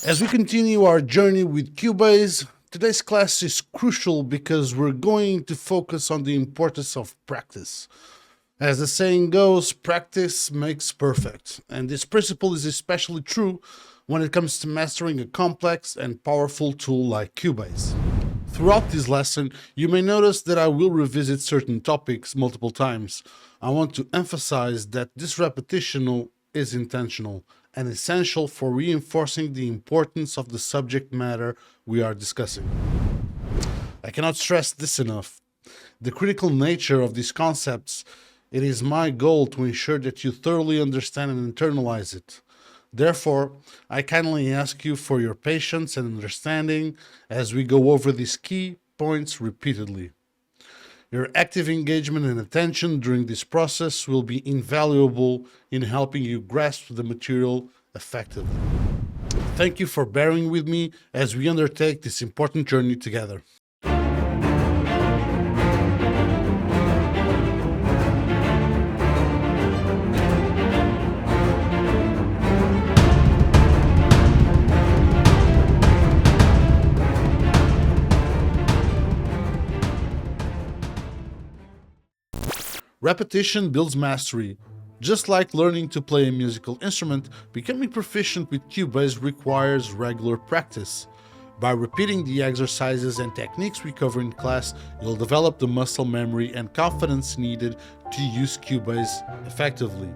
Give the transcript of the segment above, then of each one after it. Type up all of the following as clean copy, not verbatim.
As we continue our journey with Cubase, today's class is crucial because we're going to focus on the importance of practice. As the saying goes, practice makes perfect, and this principle is especially true when it comes to mastering a complex and powerful tool like Cubase. Throughout this lesson, you may notice that I will revisit certain topics multiple times. I want to emphasize that this repetition is intentional and essential for reinforcing the importance of the subject matter we are discussing. I cannot stress this enough. The critical nature of these concepts, it is my goal to ensure that you thoroughly understand and internalize it. Therefore, I kindly ask you for your patience and understanding as we go over these key points repeatedly. Your active engagement and attention during this process will be invaluable in helping you grasp the material effectively. Thank you for bearing with me as we undertake this important journey together. Repetition builds mastery. Just like learning to play a musical instrument, becoming proficient with Cubase requires regular practice. By repeating the exercises and techniques we cover in class, you'll develop the muscle memory and confidence needed to use Cubase effectively.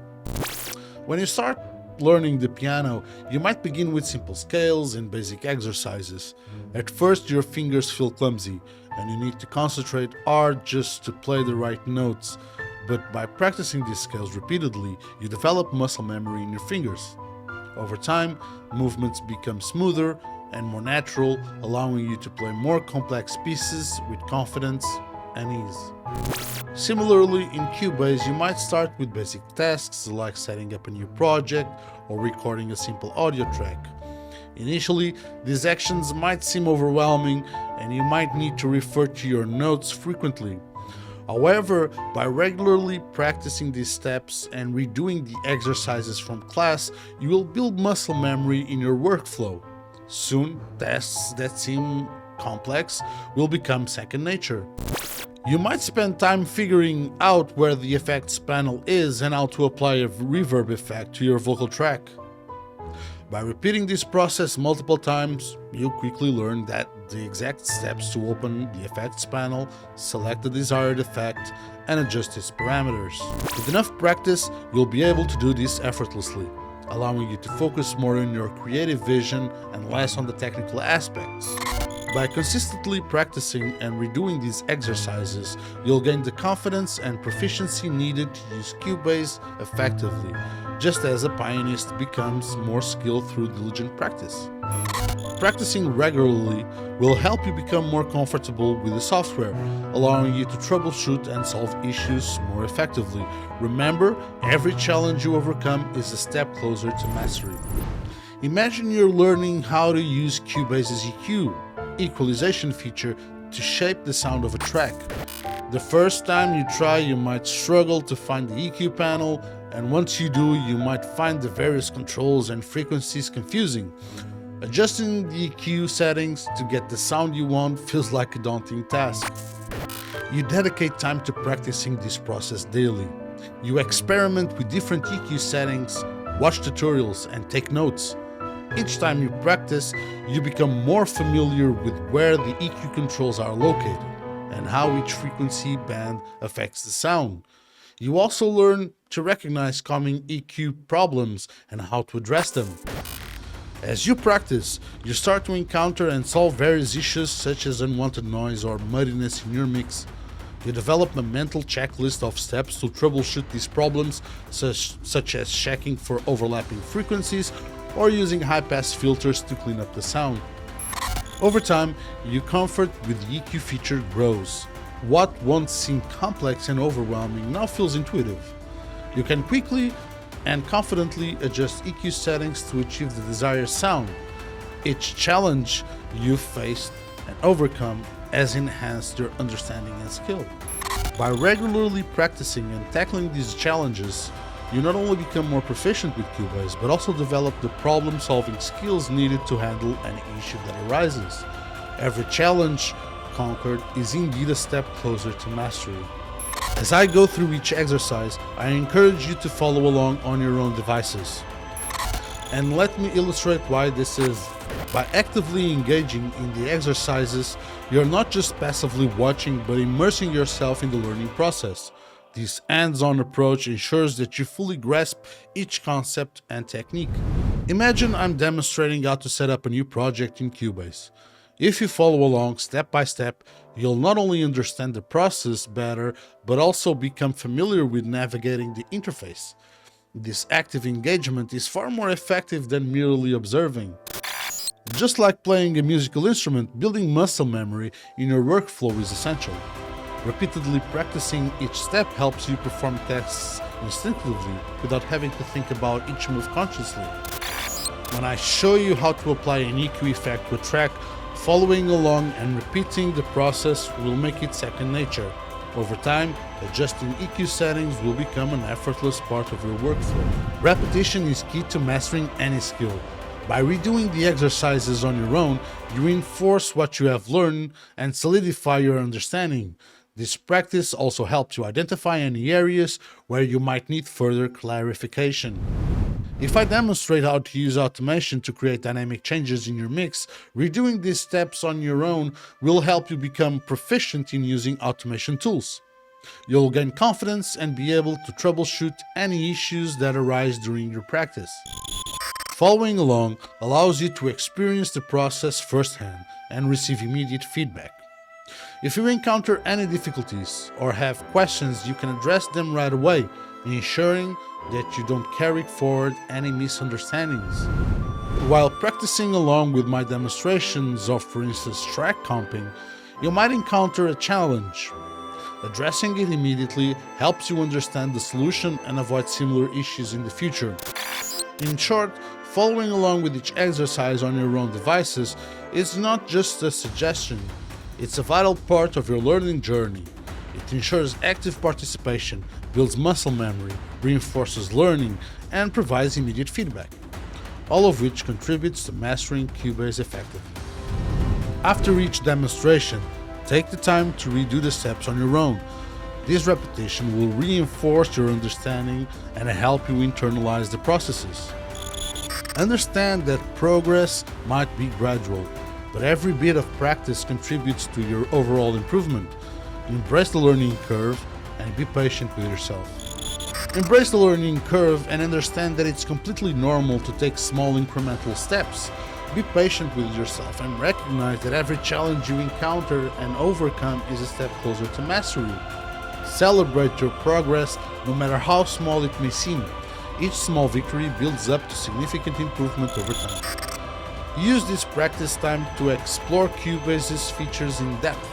When you start learning the piano, you might begin with simple scales and basic exercises. At first, your fingers feel clumsy, and you need to concentrate hard just to play the right notes. But by practicing these scales repeatedly, you develop muscle memory in your fingers. Over time, movements become smoother and more natural, allowing you to play more complex pieces with confidence and ease. Similarly, in Cubase, you might start with basic tasks like setting up a new project or recording a simple audio track. Initially, these actions might seem overwhelming and you might need to refer to your notes frequently. However, by regularly practicing these steps and redoing the exercises from class, you will build muscle memory in your workflow. Soon, tasks that seem complex will become second nature. You might spend time figuring out where the effects panel is and how to apply a reverb effect to your vocal track. By repeating this process multiple times, you'll quickly learn that the exact steps to open the effects panel, select the desired effect, and adjust its parameters. With enough practice, you'll be able to do this effortlessly, allowing you to focus more on your creative vision and less on the technical aspects. By consistently practicing and redoing these exercises, you'll gain the confidence and proficiency needed to use Cubase effectively, just as a pianist becomes more skilled through diligent practice. Practicing regularly will help you become more comfortable with the software, allowing you to troubleshoot and solve issues more effectively. Remember, every challenge you overcome is a step closer to mastery. Imagine you're learning how to use Cubase's EQ, equalization feature, to shape the sound of a track. The first time you try, you might struggle to find the EQ panel, and once you do, you might find the various controls and frequencies confusing. Adjusting the EQ settings to get the sound you want feels like a daunting task. You dedicate time to practicing this process daily. You experiment with different EQ settings, watch tutorials, and take notes. Each time you practice, you become more familiar with where the EQ controls are located and how each frequency band affects the sound. You also learn to recognize common EQ problems and how to address them. As you practice, you start to encounter and solve various issues such as unwanted noise or muddiness in your mix. You develop a mental checklist of steps to troubleshoot these problems, such as checking for overlapping frequencies or using high-pass filters to clean up the sound. Over time, your comfort with the EQ feature grows. What once seemed complex and overwhelming now feels intuitive. You can quickly and confidently adjust EQ settings to achieve the desired sound. Each challenge you've faced and overcome has enhanced your understanding and skill. By regularly practicing and tackling these challenges, you not only become more proficient with Cubase, but also develop the problem-solving skills needed to handle any issue that arises. Every challenge conquered is indeed a step closer to mastery. As I go through each exercise, I encourage you to follow along on your own devices. And let me illustrate why this is. By actively engaging in the exercises, you're not just passively watching, but immersing yourself in the learning process. This hands-on approach ensures that you fully grasp each concept and technique. Imagine I'm demonstrating how to set up a new project in Cubase. If you follow along step by step, you'll not only understand the process better, but also become familiar with navigating the interface. This active engagement is far more effective than merely observing. Just like playing a musical instrument, building muscle memory in your workflow is essential. Repeatedly practicing each step helps you perform tasks instinctively without having to think about each move consciously. When I show you how to apply an EQ effect to a track, following along and repeating the process will make it second nature. Over time, adjusting EQ settings will become an effortless part of your workflow. Repetition is key to mastering any skill. By redoing the exercises on your own, you reinforce what you have learned and solidify your understanding. This practice also helps you identify any areas where you might need further clarification. If I demonstrate how to use automation to create dynamic changes in your mix, redoing these steps on your own will help you become proficient in using automation tools. You'll gain confidence and be able to troubleshoot any issues that arise during your practice. Following along allows you to experience the process firsthand and receive immediate feedback. If you encounter any difficulties or have questions, you can address them right away, ensuring that you don't carry forward any misunderstandings. While practicing along with my demonstrations of, for instance, track comping, you might encounter a challenge. Addressing it immediately helps you understand the solution and avoid similar issues in the future. In short, following along with each exercise on your own devices is not just a suggestion. It's a vital part of your learning journey. It ensures active participation, builds muscle memory, reinforces learning, and provides immediate feedback, all of which contributes to mastering Cubase effectively. After each demonstration, take the time to redo the steps on your own. This repetition will reinforce your understanding and help you internalize the processes. Understand that progress might be gradual, but every bit of practice contributes to your overall improvement. Embrace the learning curve and be patient with yourself. Embrace the learning curve and understand that it's completely normal to take small incremental steps. Be patient with yourself and recognize that every challenge you encounter and overcome is a step closer to mastery. Celebrate your progress, no matter how small it may seem. Each small victory builds up to significant improvement over time. Use this practice time to explore Cubase's features in depth.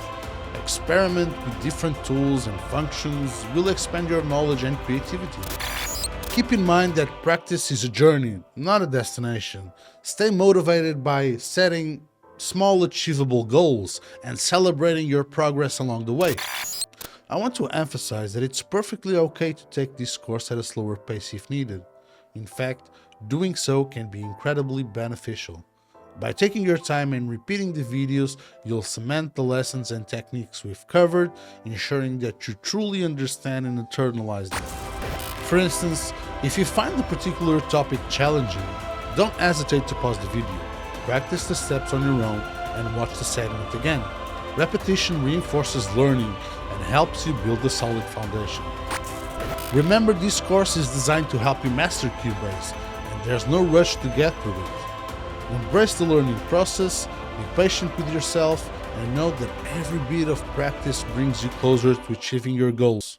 Experiment with different tools and functions will expand your knowledge and creativity. Keep in mind that practice is a journey, not a destination. Stay motivated by setting small achievable goals and celebrating your progress along the way. I want to emphasize that it's perfectly okay to take this course at a slower pace if needed. In fact, doing so can be incredibly beneficial. By taking your time and repeating the videos, you'll cement the lessons and techniques we've covered, ensuring that you truly understand and internalize them. For instance, if you find the particular topic challenging, don't hesitate to pause the video. Practice the steps on your own and watch the segment again. Repetition reinforces learning and helps you build a solid foundation. Remember, this course is designed to help you master Cubase, and there's no rush to get through it. Embrace the learning process, be patient with yourself, and know that every bit of practice brings you closer to achieving your goals.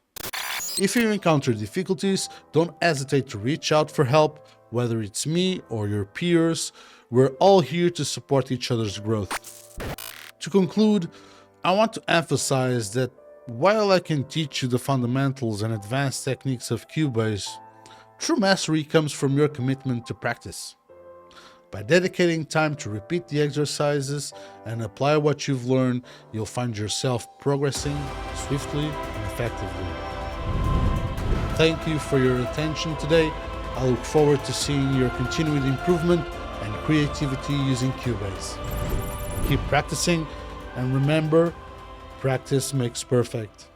If you encounter difficulties, don't hesitate to reach out for help, whether it's me or your peers. We're all here to support each other's growth. To conclude, I want to emphasize that while I can teach you the fundamentals and advanced techniques of Cubase, true mastery comes from your commitment to practice. By dedicating time to repeat the exercises and apply what you've learned, you'll find yourself progressing swiftly and effectively. Thank you for your attention today. I look forward to seeing your continued improvement and creativity using Cubase. Keep practicing, and remember, practice makes perfect.